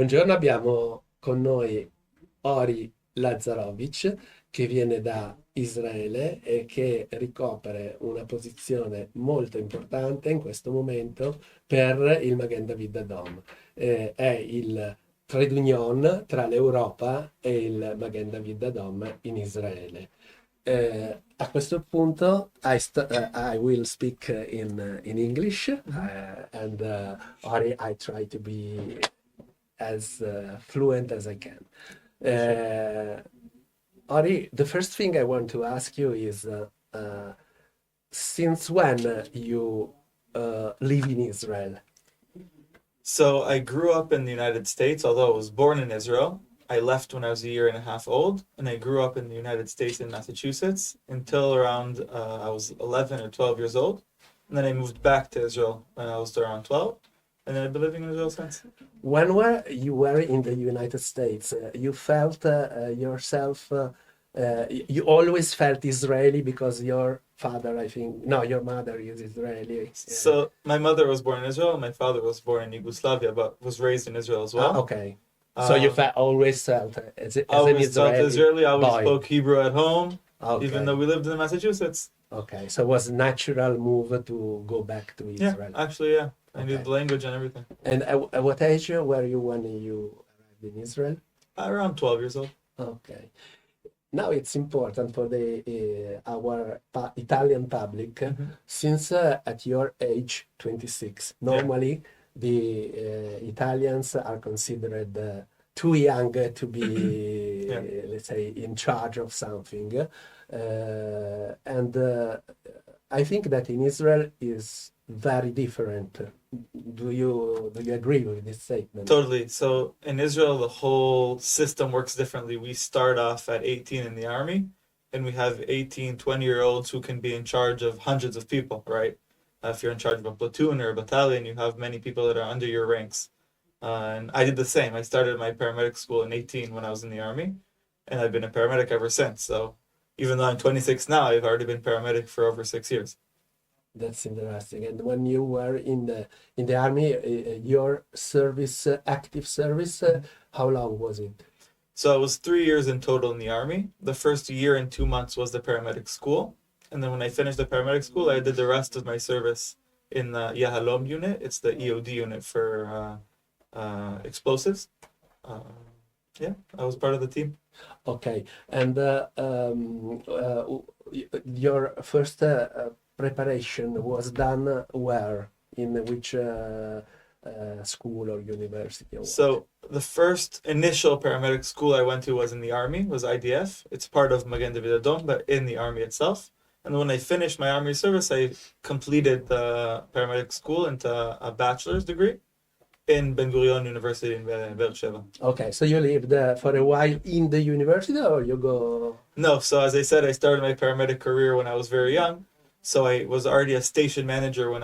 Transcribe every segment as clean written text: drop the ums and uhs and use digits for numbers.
Buongiorno, abbiamo con noi Ori Lazarovich che viene da Israele e che ricopre una posizione molto importante in questo momento per il Magen David Adom. È il trade union tra l'Europa e il Magen David Adom in Israele. A questo punto I will speak in English, and Ori, I try to be as fluent as I can. Uh, Ari, the first thing I want to ask you is since when you live in Israel? So I grew up in the United States, although I was born in Israel. I left when I was a year and a half old, and I grew up in the United States in Massachusetts until around I was 11 or 12 years old. And then I moved back to Israel when I was around 12, and then I've been living in Israel since. When you were in the United States, you felt yourself, you always felt Israeli because your father, I think, no, your mother is Israeli. So my mother was born in Israel, and my father was born in Yugoslavia, but was raised in Israel as well. Okay. So you always felt as an always felt Israeli. I always boy. spoke Hebrew at home, Okay. even though we lived in Massachusetts. Okay, so it was a natural move to go back to Israel. Yeah, actually, yeah. I knew Okay. the language and everything. And at what age were you when you arrived in Israel? Around 12 years old. Okay. Now it's important for the our Italian public, since at your age 26, normally the Italians are considered too young to be, let's say, in charge of something. And I think that in Israel is very different. Do you agree with this statement? Totally. So in Israel, the whole system works differently. We start off at 18 in the army, and we have 18, 20-year-olds who can be in charge of hundreds of people, right? If you're in charge of a platoon or a battalion, you have many people that are under your ranks. And I did the same. I started my paramedic school in 18 when I was in the army, and I've been a paramedic ever since. So even though I'm 26 now, I've already been paramedic for over 6 years. That's interesting. And when you were in the army, your service, active service, how long was it? So I was 3 years in total in the army. The first year and 2 months was the paramedic school. And then when I finished the paramedic school, I did the rest of my service in the Yahalom unit. It's the EOD unit for explosives. I was part of the team. Okay. And your first preparation was done where? In which school or university? Or so the first initial paramedic school I went to was in the army, was IDF. It's part of Magen David Adom, but in the army itself. And when I finished my army service, I completed the paramedic school into a bachelor's degree in Ben Gurion University in Beersheba. Okay, so you lived for a while in the university, or you go? No, so as I said, I started my paramedic career when I was very young. So I was already a station manager when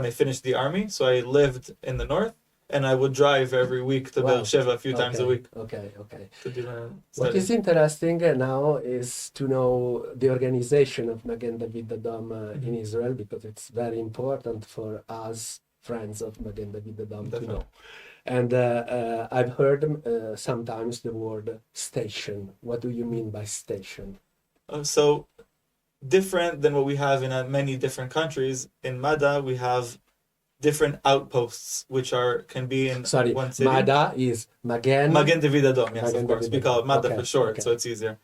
I finished the army. So I lived in the north, and I would drive every week to Beersheba a few times a week. Okay. To do my What is interesting now is to know the organization of Magen David Adom in Israel, because it's very important for us, friends of Magen David Adom, to know. And I've heard sometimes the word station. What do you mean by station? So different than what we have in many different countries. In Mada, we have different outposts, which can be in one city. Mada is Magen David Adom, yes, Magen of course. David We call it Mada okay, for short, okay. so it's easier.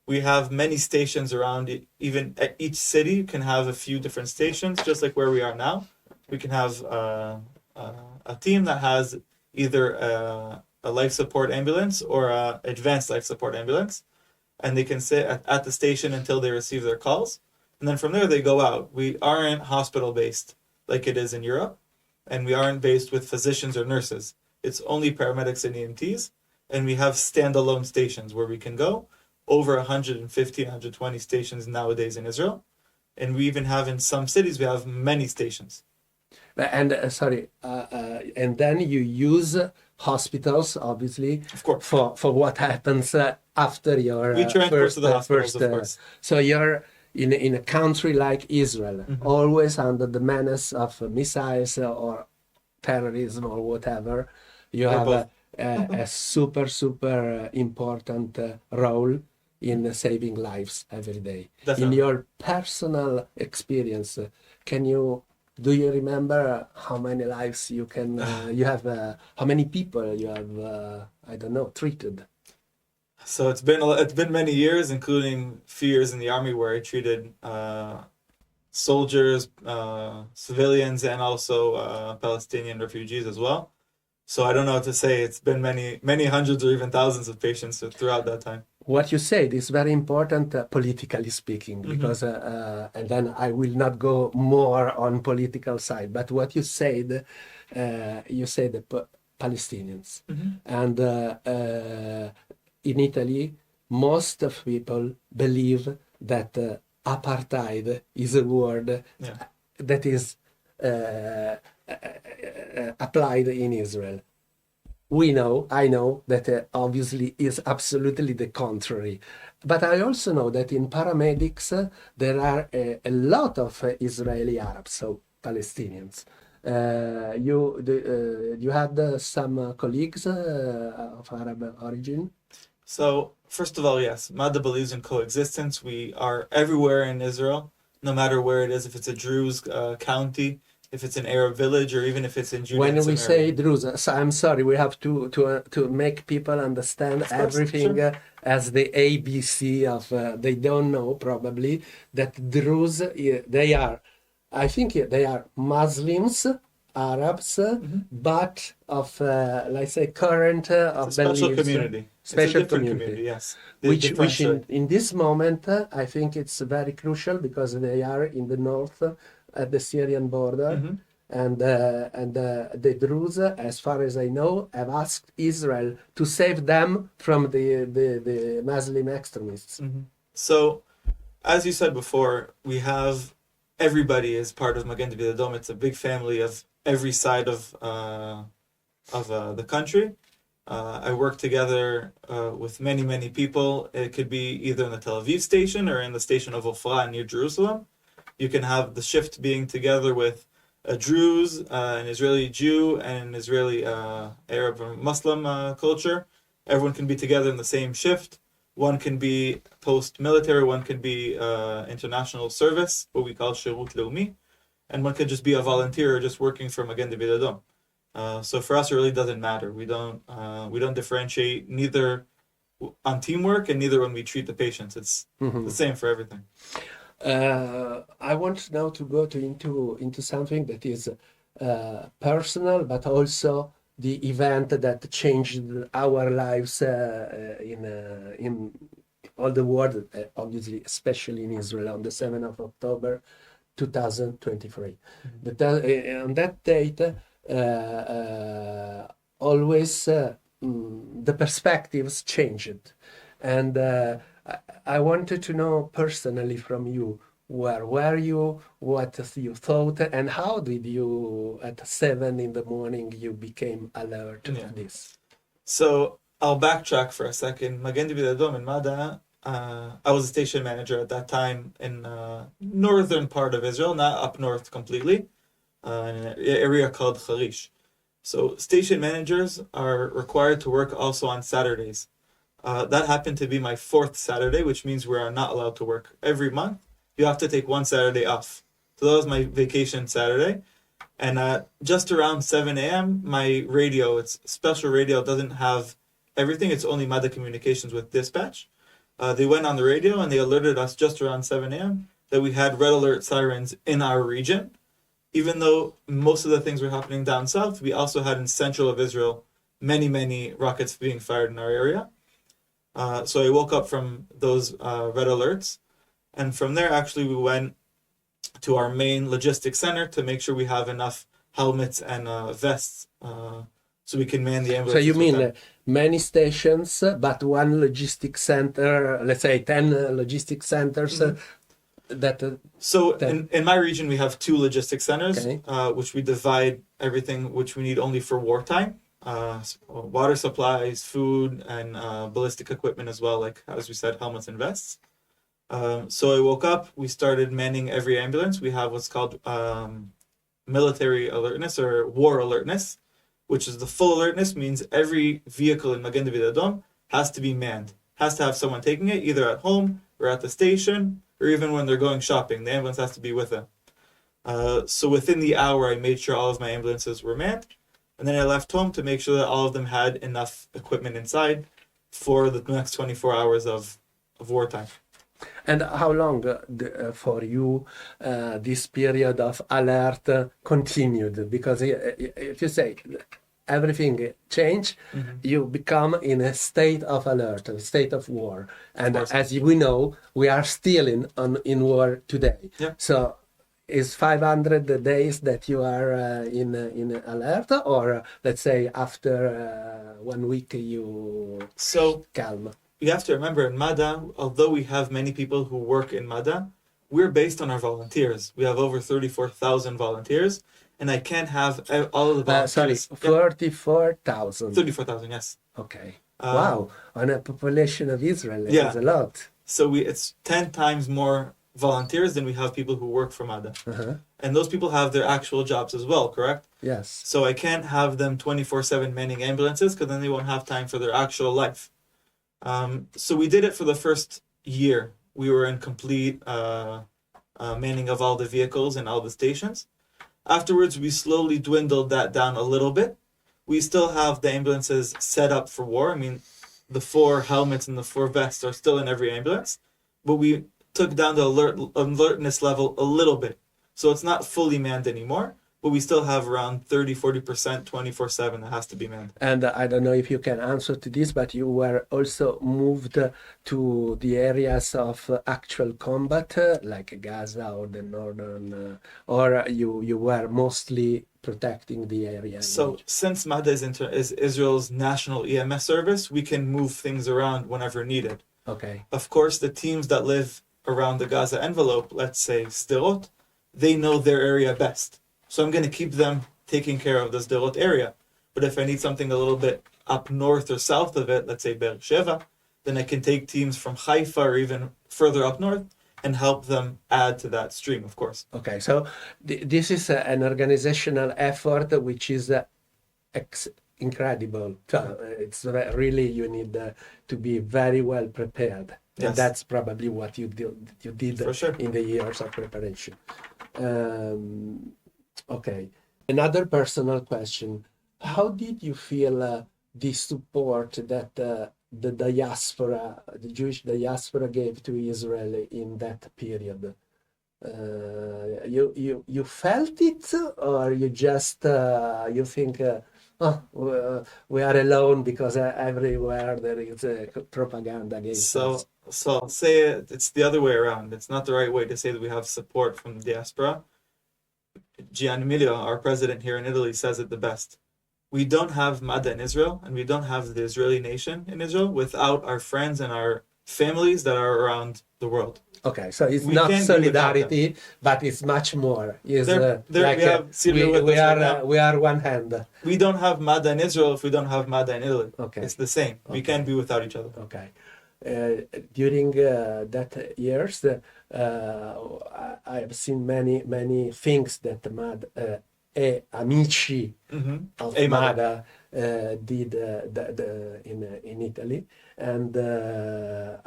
We have many stations around it. Even at each city can have a few different stations, just like where we are now. We can have a team that has either a life support ambulance or an advanced life support ambulance. And they can sit at the station until they receive their calls. And then from there, they go out. We aren't hospital-based like it is in Europe. And we aren't based with physicians or nurses. It's only paramedics and EMTs. And we have standalone stations where we can go. Over 150, 120 stations nowadays in Israel. And we even have in some cities, we have many stations. And and then you use hospitals, obviously, Of course. for what happens after your we transport to the hospitals, first. of course. So you're in a country like Israel, always under the menace of missiles or terrorism or whatever. You Or have both. a super, super important role in saving lives every day. In Definitely. your personal experience, do you remember how many lives you have, how many people you have, I don't know, treated? So it's been many years, including a few years in the army where I treated soldiers, civilians, and also Palestinian refugees as well. So I don't know what to say. It's been many hundreds or even thousands of patients throughout that time. What you said is very important, politically speaking, because, and then I will not go more on political side, but what you said Palestinians. And in Italy, most of people believe that apartheid is a word Yeah. that is applied in Israel. I know that obviously is absolutely the contrary. But I also know that in paramedics, there are a lot of Israeli Arabs, so Palestinians. You had some colleagues of Arab origin? So first of all, yes, Mada believes in coexistence. We are everywhere in Israel, no matter where it is. If it's a Druze county, if it's an Arab village, or even if it's in Judea When and we Samaria. say Druze, so I'm sorry, we have to make people understand Of course, everything sure. as the ABC of, they don't know probably that Druze, they are, I think they are Muslims, Arabs, but of, let's say, current of It's a special beliefs, community. It's a special different community. yes. Which in this moment, I think it's very crucial because they are in the north at the Syrian border. And the Druze, as far as I know, have asked Israel to save them from the Muslim extremists. So, as you said before, we have everybody is part of Magen David Adom. It's a big family of every side of the country. I work together with many people. It could be either in the Tel Aviv station or in the station of Ofra near Jerusalem. You can have the shift being together with a Druze, an Israeli Jew, and an Israeli Arab or Muslim culture. Everyone can be together in the same shift. One can be post-military, one can be international service, what we call Shirut Leumi, and one could just be a volunteer just working for Magen David Adom. So for us, it really doesn't matter. We don't differentiate neither on teamwork and neither when we treat the patients. It's the same for everything. I want now to go into something that is personal, but also the event that changed our lives in all the world, obviously, especially in Israel, on the 7th of October, 2023. But on that date, always the perspectives changed. And I wanted to know personally from you, where were you, what you thought, and how did you, at 7 in the morning, you became alert to this? So I'll backtrack for a second. Magen David Adom in Mada, I was a station manager at that time in northern part of Israel, not up north completely, in an area called Harish. So station managers are required to work also on Saturdays. That happened to be my 4th Saturday, which means we are not allowed to work. Every month, you have to take one Saturday off. So that was my vacation Saturday. And just around 7 a.m., my radio, it's special radio, doesn't have everything. It's only Mada communications with dispatch. They went on the radio and they alerted us just around 7 a.m. that we had red alert sirens in our region. Even though most of the things were happening down south, we also had in central of Israel many rockets being fired in our area. So I woke up from those red alerts. And from there, actually, we went to our main logistics center to make sure we have enough helmets and vests so we can man the ambulances. So you mean many stations, but one logistics center, let's say 10 logistics centers So in my region, we have 2 logistics centers, which we divide everything which we need only for wartime. Water supplies, food, and ballistic equipment as well, like, as we said, helmets and vests. So I woke up, we started manning every ambulance. We have what's called military alertness or war alertness, which is the full alertness, means every vehicle in Magen David Adom has to be manned, has to have someone taking it, either at home or at the station, or even when they're going shopping. The ambulance has to be with them. So within the hour, I made sure all of my ambulances were manned, and then I left home to make sure that all of them had enough equipment inside for the next 24 hours of wartime. And how long for you this period of alert continued? Because if you say everything changed, you become in a state of alert, a state of war. And as we know, we are still in war today. Yeah. So is 500 days that you are in alert, or let's say after 1 week you calm? You have to remember, in MADA, although we have many people who work in MADA, we're based on our volunteers. We have over 34,000 volunteers, and I can't have all of the volunteers. 34,000. 34,000, yes. Okay. Wow. On a population of Israel, it's a lot. So it's 10 times more volunteers than we have people who work for MADA. And those people have their actual jobs as well, correct? Yes. So I can't have them 24/7 manning ambulances, because then they won't have time for their actual life. So we did it for the first year. We were in complete manning of all the vehicles and all the stations. Afterwards, we slowly dwindled that down a little bit. We still have the ambulances set up for war. I mean, the 4 helmets and the 4 vests are still in every ambulance, but we took down the alertness level a little bit. So it's not fully manned anymore, but we still have around 30-40% 24/7 that has to be manned. And I don't know if you can answer to this, but you were also moved to the areas of actual combat, like Gaza or the northern, or you were mostly protecting the area? So since MADA is Israel's national EMS service, we can move things around whenever needed. Okay. Of course, the teams that live around the Gaza envelope, let's say Sderot, they know their area best. So I'm going to keep them taking care of the Sderot area. But if I need something a little bit up north or south of it, let's say Be'er Sheva, then I can take teams from Haifa or even further up north and help them add to that stream, of course. Okay, so this is an organizational effort which is incredible. It's really, you need to be very well prepared. Yes. And that's probably what you did For sure. in the years of preparation. Okay. Another personal question. How did you feel the support that the diaspora, the Jewish diaspora gave to Israel in that period? You felt it, or you just you think, we are alone because everywhere there is propaganda against us? So I'll say it's the other way around. It's not the right way to say that we have support from the diaspora. Gian Emilio, our president here in Italy, says it the best. We don't have MADA in Israel, and we don't have the Israeli nation in Israel without our friends and our families that are around the world. Okay, so it's not solidarity, but it's much more. It's we are one hand. We don't have MADA in Israel if we don't have MADA in Italy. Okay. It's the same. Okay. We can't be without each other. Okay. During that years, I've seen many things that Amici of MADA did in Italy, and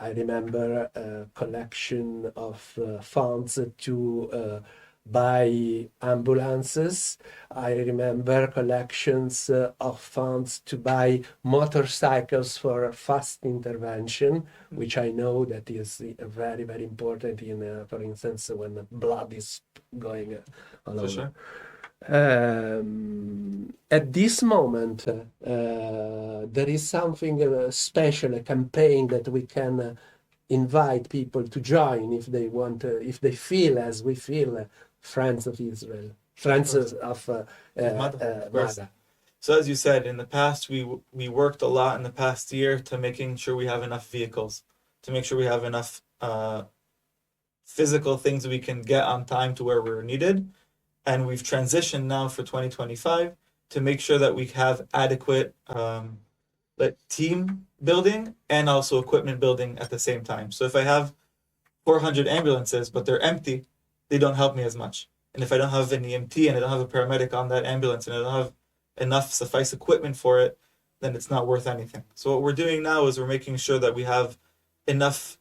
I remember a collection of funds to buy ambulances. I remember collections of funds to buy motorcycles for fast intervention, which I know that is very, very important in, for instance, when the blood is going all over. Sure. At this moment, there is something special, a campaign that we can invite people to join if they want, if they feel as we feel, friends of Israel, friends of MADA. So as you said, in the past, we worked a lot in the past year to making sure we have enough vehicles, to make sure we have enough physical things we can get on time to where we're needed. And we've transitioned now for 2025 to make sure that we have adequate team building and also equipment building at the same time. So if I have 400 ambulances, but they're empty, they don't help me as much. And if I don't have an EMT and I don't have a paramedic on that ambulance and I don't have enough suffice equipment for it, then it's not worth anything. So what we're doing now is we're making sure that we have enough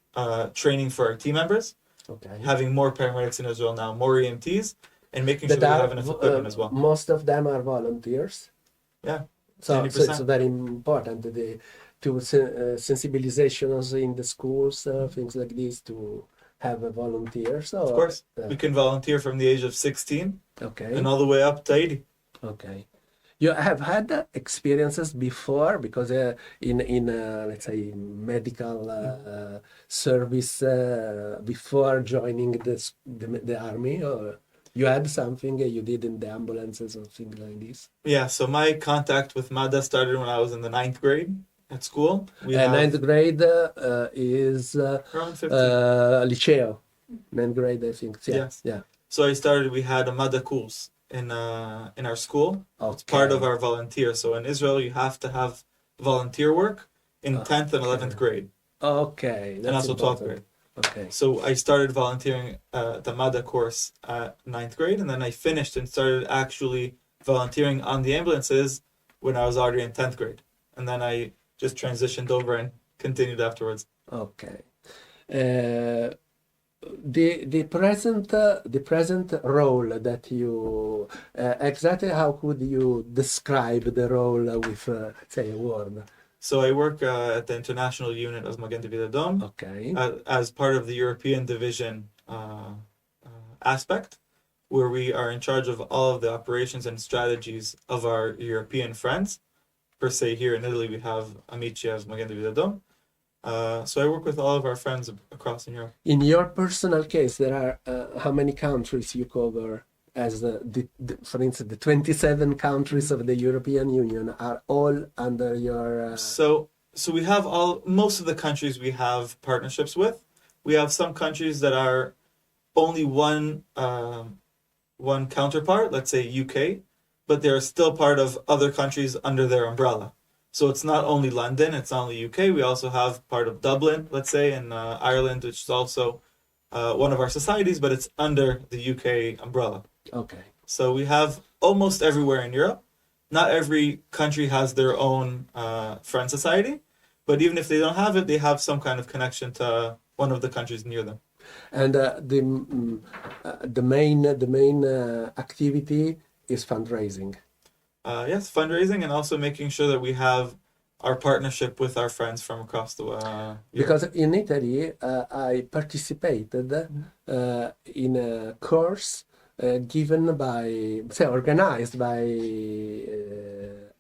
training for our team members, Okay. having more paramedics in Israel now, more EMTs, and making sure That that we are have enough equipment as well. most of them are volunteers. Yeah, So 90%. it's very important sensibilizations in the schools, things like this, to have volunteers. Of course, we can volunteer from the age of 16 Okay. and all the way up to 80. Okay. You have had experiences before, because in let's say medical service before joining the army, or you had something you did in the ambulances or things like this? Yeah, so my contact with MADA started when I was in the 9th grade at school. We have Ninth grade is around 15. liceo. Ninth grade, I think. Yeah. Yes. Yeah. So we had a MADA course in our school. It's part of our volunteer. So in Israel, you have to have volunteer work in 10th and 11th grade. Okay. And also 12th grade. Okay. So I started volunteering the MADA course at 9th grade, and then I finished and started actually volunteering on the ambulances when I was already in 10th grade. And then I just transitioned over and continued afterwards. Okay. The present role that you exactly how could you describe the role with say a word? So I work at the international unit of Magen David Adom. Okay. As part of the European division aspect, where we are in charge of all of the operations and strategies of our European friends. Per se, here in Italy, we have Amici as Magen David Adom. So I work with all of our friends across in Europe. In your personal case, there are how many countries you cover? As for instance, the 27 countries of the European Union are all under your. So we have most of the countries we have partnerships with. We have some countries that are only one counterpart, let's say UK, but they're still part of other countries under their umbrella. So it's not only London, it's not only UK. We also have part of Dublin, let's say, in Ireland, which is also one of our societies, but it's under the UK umbrella. Okay. So we have almost everywhere in Europe. Not every country has their own friend society, but even if they don't have it, they have some kind of connection to one of the countries near them. And the main activity is fundraising. Yes, fundraising, and also making sure that we have our partnership with our friends from across the world. Because in Italy, I participated in a course given by, say, organized by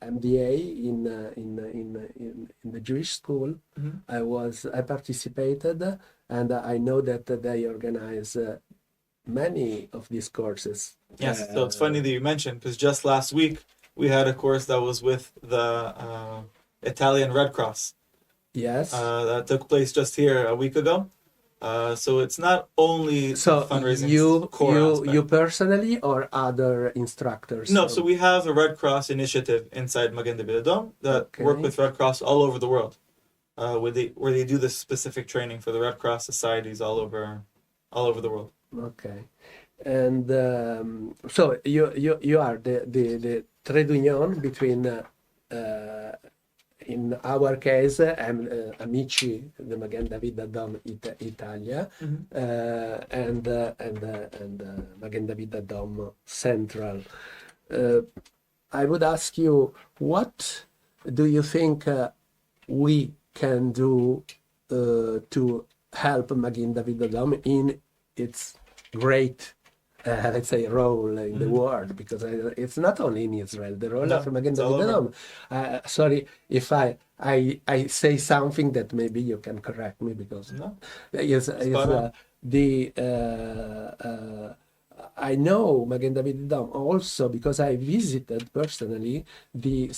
MDA in the Jewish school. Mm-hmm. I participated, and I know that they organize many of these courses. Yes, so it's funny that you mentioned, because just last week we had a course that was with the Italian Red Cross. Yes. That took place just here a week ago. So it's not only fundraising. You personally or other instructors? No, so we have a Red Cross initiative inside Magen David Adom that work with Red Cross all over the world, where they do this specific training for the Red Cross societies all over the world. Okay, and so you are the trade union between. In our case, Amici, the Magen David Adom Italia, mm-hmm. and Magen David Adom Central. I would ask you, what do you think we can do to help Magen David Adom in its great let's say role in the world, because it's not only in Israel, the role of Magen David Adom. Sorry if I say something that maybe you can correct me, because I know Magen David Adom also because I visited personally the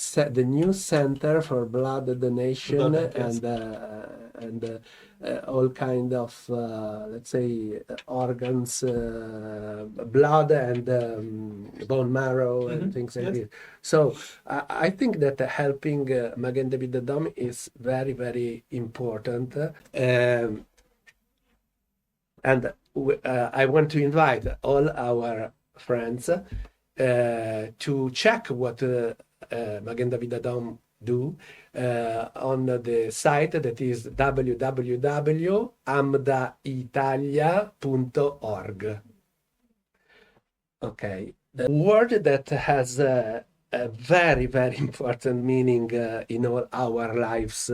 new center for blood donation and all kind of let's say organs, blood and bone marrow and things like this. So I think that helping Magen David Adom is very, very important. And I want to invite all our friends to check what Magen David Adom do on the site that is www.amdaitalia.org. Okay, a word that has a very, very important meaning in all our lives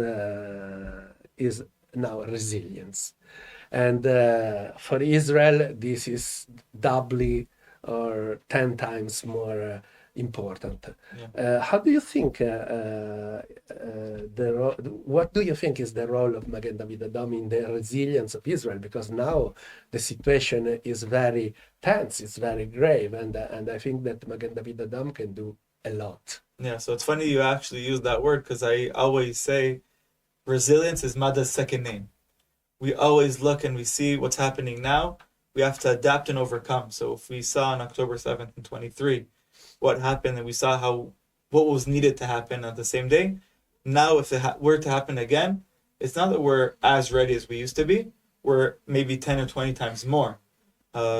is now resilience. And for Israel, this is doubly or 10 times more important. Yeah. How do you think what do you think is the role of Magen David Adom in the resilience of Israel? Because now the situation is very tense, it's very grave, and I think that Magen David Adom can do a lot. Yeah, so it's funny you actually use that word because I always say resilience is Mada's second name. We always look and we see what's happening now. We have to adapt and overcome. So if we saw on October 7th and 23 what happened, and we saw what was needed to happen on the same day, now if it were to happen again, it's not that we're as ready as we used to be. We're maybe 10 or 20 times more.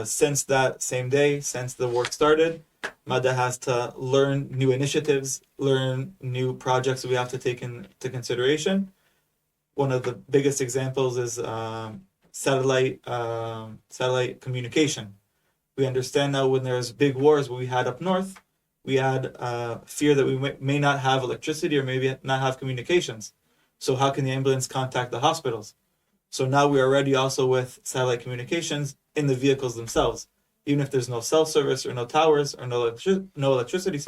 Since that same day, since the work started, Mada has to learn new initiatives, learn new projects that we have to take into consideration. One of the biggest examples is satellite communication. We understand now when there's big wars we had up north, we had fear that we may not have electricity or maybe not have communications. So how can the ambulance contact the hospitals? So now we are ready also with satellite communications in the vehicles themselves. Even if there's no cell service or no towers or no electricity,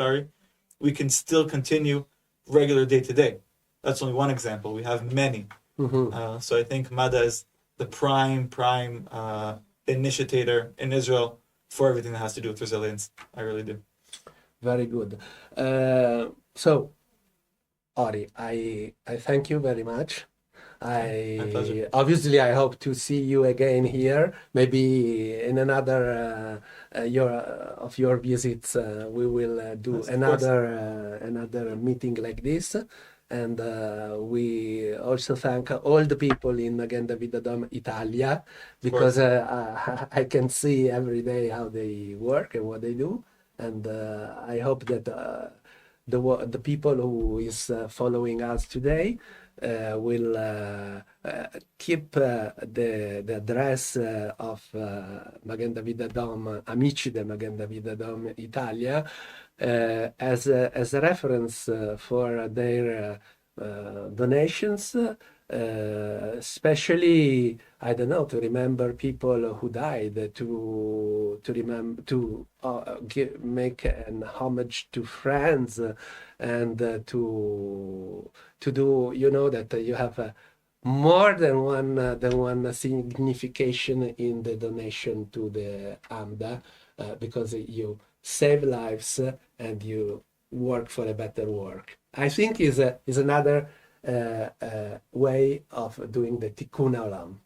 we can still continue regular day to day. That's only one example. We have many. Mm-hmm. So I think Mada is the prime initiator in Israel for everything that has to do with resilience. I really do. Very good. So, Ori, I thank you very much. My pleasure. Obviously I hope to see you again here. Maybe in another your visits we will do Yes, of another meeting like this. And we also thank all the people in Magen David Adom Italia, because I can see every day how they work and what they do. And I hope that the people who is following us today will keep the address of Magen David Adom, Amici del Magen David Adom Italia, as a reference for their donations, especially, I don't know, to remember people who died, to remember, to make an homage to friends, and to do, you know, that you have more than one signification in the donation to the AMDA, because you save lives and you work for a better work. I think is another way of doing the Tikkun Olam.